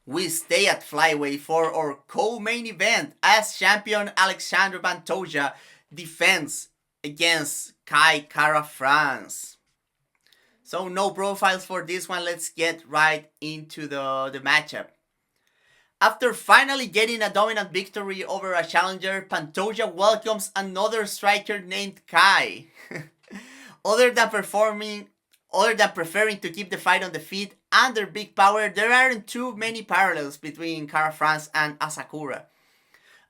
We stay at flyweight for our co-main event as champion Alexandre Pantoja defends against Kai Kara France. So no profiles for this one. Let's get right into the matchup. After finally getting a dominant victory over a challenger, Pantoja welcomes another striker named Kai. Other than preferring to keep the fight on the feet and their big power, there aren't too many parallels between Kara France and Asakura.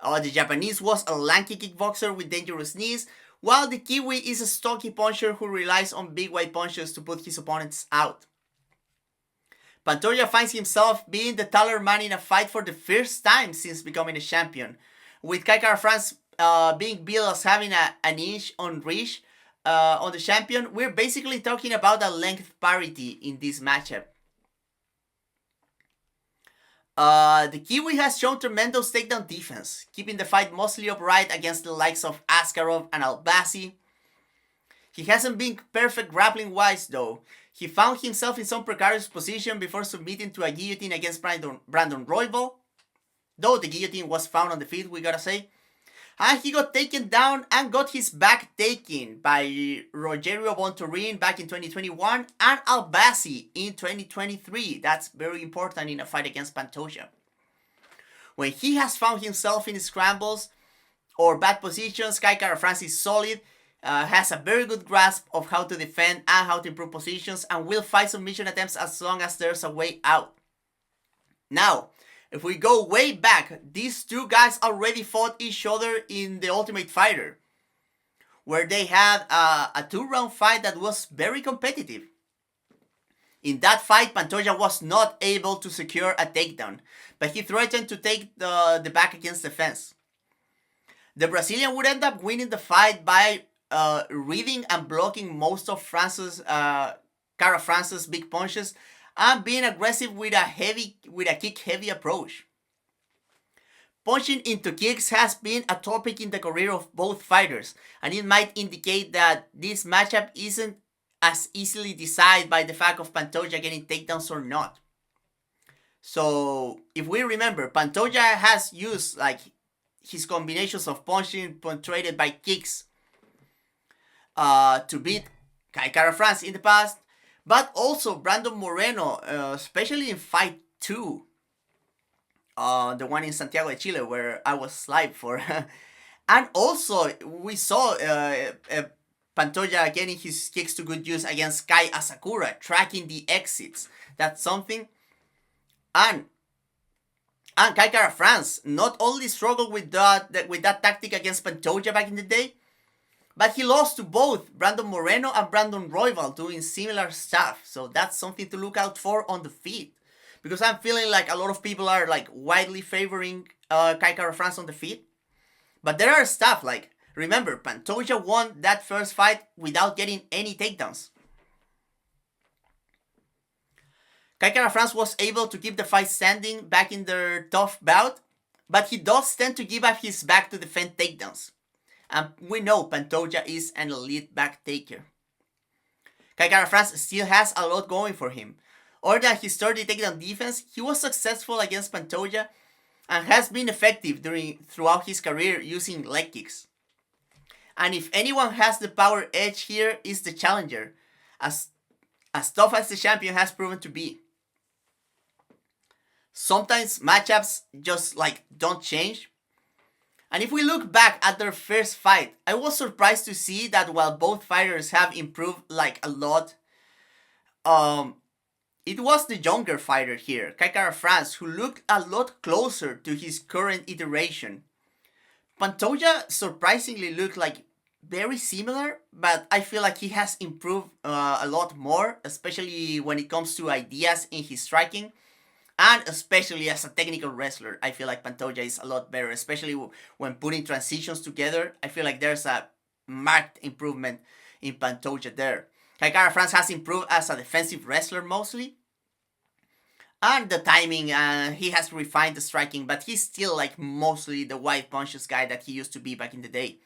The Japanese was a lanky kickboxer with dangerous knees, while the Kiwi is a stocky puncher who relies on big wide punches to put his opponents out. Pantoja finds himself being the taller man in a fight for the first time since becoming a champion, with Kai Kara France being billed as having an inch on reach on the champion. We're basically talking about a length parity in this matchup. The Kiwi has shown tremendous takedown defense, keeping the fight mostly upright against the likes of Askarov and Albasi. He hasn't been perfect grappling wise though. He found himself in some precarious position before submitting to a guillotine against Brandon Royval, though the guillotine was found on the feet, we gotta say. And he got taken down and got his back taken by Rogerio Bontorin back in 2021 and Albasi in 2023. That's very important in a fight against Pantoja. When he has found himself in scrambles or bad positions, Kai Kara France is solid, has a very good grasp of how to defend and how to improve positions, and will fight submission attempts as long as there's a way out. Now, if we go way back, these two guys already fought each other in The Ultimate Fighter, where they had a 2-round fight that was very competitive. In that fight, Pantoja was not able to secure a takedown, but he threatened to take the back against the fence. The Brazilian would end up winning the fight by reading and blocking most of Kara France's big punches and being aggressive with a kick-heavy approach. Punching into kicks has been a topic in the career of both fighters, and it might indicate that this matchup isn't as easily decided by the fact of Pantoja getting takedowns or not. So, if we remember, Pantoja has used his combinations of punching punctuated by kicks to beat Kai Kara France in the past, but also Brandon Moreno, especially in fight 2, the one in Santiago de Chile where I was live for. And also we saw Pantoja getting his kicks to good use against Kai Asakura, tracking the exits. That's something. And Kai Kara France not only struggled with that tactic against Pantoja back in the day, but he lost to both Brandon Moreno and Brandon Royval doing similar stuff. So that's something to look out for on the feet. Because I'm feeling like a lot of people are widely favoring Kai Kara France on the feet. But there are stuff remember, Pantoja won that first fight without getting any takedowns. Kai Kara France was able to keep the fight standing back in their tough bout, but he does tend to give up his back to defend takedowns. And we know Pantoja is an elite back taker. Kai Kara France still has a lot going for him. Other than his sturdy takedown defense, he was successful against Pantoja and has been effective throughout his career using leg kicks. And if anyone has the power edge here, is the challenger, as tough as the champion has proven to be. Sometimes matchups just don't change. And if we look back at their first fight, I was surprised to see that while both fighters have improved a lot, it was the younger fighter here, Kai Kara France, who looked a lot closer to his current iteration. Pantoja surprisingly looked very similar, but I feel like he has improved a lot more, especially when it comes to ideas in his striking. And especially as a technical wrestler, I feel like Pantoja is a lot better, especially when putting transitions together. I feel like there's a marked improvement in Pantoja there. Kai Kara France has improved as a defensive wrestler mostly. And the timing, he has refined the striking, but he's still mostly the wide punches guy that he used to be back in the day.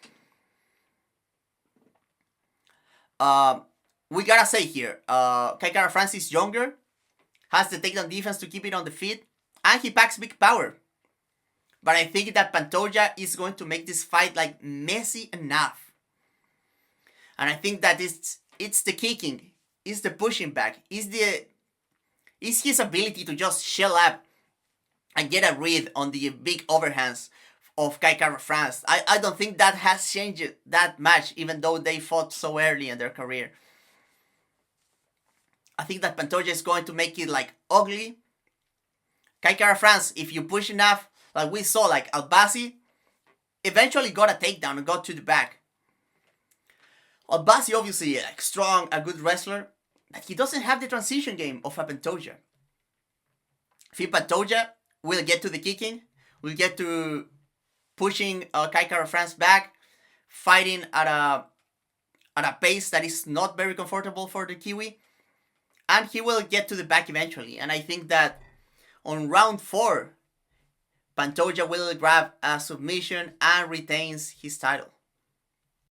We gotta say here, Kai Kara France is younger, has the takedown defense to keep it on the feet, and he packs big power. But I think that Pantoja is going to make this fight like messy enough. And I think that it's the kicking, it's the pushing back, it's his ability to just shell up and get a read on the big overhands of Kai Kara-France. I don't think that has changed that much, even though they fought so early in their career. I think that Pantoja is going to make it like ugly. Kai Kara-France, if you push enough, like we saw, like Albasi eventually got a takedown and got to the back. Albasi obviously like strong, a good wrestler, but he doesn't have the transition game of a Pantoja. I think Pantoja will get to the kicking, will get to pushing Kai Kara-France back, fighting at a pace that is not very comfortable for the Kiwi, and he will get to the back eventually. And I think that on round 4, Pantoja will grab a submission and retains his title.